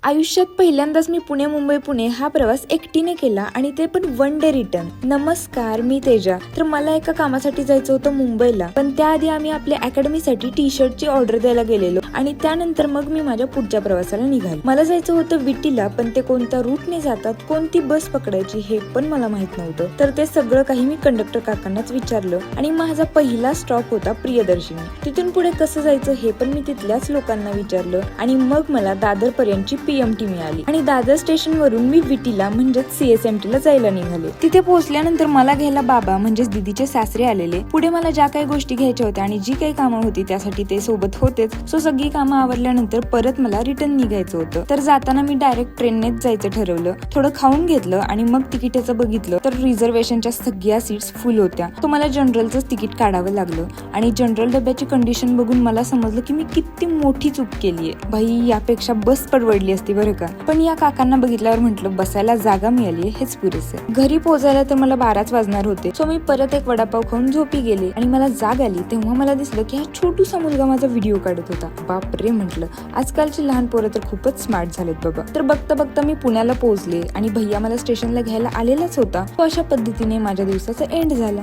आयुष्यात पहिल्यांदाच मी पुणे मुंबई पुणे हा प्रवास एकटीने केला आणि ते पण वन डे रिटर्न. नमस्कार, मी तेजा. तर मला एका कामासाठी जायचं होतं मुंबईला, पण त्याआधी आम्ही आपल्या अकॅडमीसाठी टी शर्टची ऑर्डर द्यायला गेलेलो आणि त्यानंतर मग मी माझ्या पुढच्या प्रवासाला निघाले. मला जायचं होतं विटीला, पण ते कोणत्या रूटने जातात, कोणती बस पकडायची हे पण मला माहित नव्हतं. तर ते सगळं काही मी कंडक्टर काकांनाच विचारलं आणि माझा पहिला स्टॉप होता प्रियदर्शनी. तिथून पुढे कसं जायचं हे पण मी तिथल्याच लोकांना विचारलं आणि मग मला दादर पर्यंतची PMT मिळाली आणि दादर स्टेशन वरून मी विटीला म्हणजेच CSMT ला जायला निघाले. तिथे पोहोचल्यानंतर मला घ्यायला बाबा म्हणजेच दीदीचे सासरे आलेले. पुढे मला ज्या काही गोष्टी घ्यायच्या होत्या आणि जी काही कामं होती त्यासाठी ते सोबत होतेच. सो सगळी कामं आवरल्यानंतर परत मला रिटर्न निघायचं होतं. तर जाताना मी डायरेक्ट ट्रेननेच जायचं ठरवलं. थोडं खाऊन घेतलं आणि मग तिकिटाचं बघितलं तर रिझर्वेशनच्या सगळ्या सीट्स फुल होत्या. तो मला जनरलचंच तिकीट काढावं लागलं आणि जनरल डब्याची कंडिशन बघून मला समजलं की मी किती मोठी चूक केलीये. भाई, यापेक्षा बस परवडली असती बरं का. पण या काकांना बघितल्यावर म्हटलं बसायला जागा मिळाली हेच पुरेसे. घरी पोहोचायला तर मला 12च वाजणार होते. सो मी परत एक वडापाव खाऊन झोपी गेले आणि मला जाग आली तेव्हा मला दिसलं की हा छोटूसा मुलगा माझा व्हिडिओ काढत होता. बापरे म्हटलं, आजकालची लहान पोरं तर खूपच स्मार्ट झालेत बाबा. तर बघता बघता मी पुण्याला पोहोचले आणि भैया मला स्टेशनला घ्यायला आलेलाच होता. अशा पद्धतीने माझ्या दिवसाचा एंड झाला.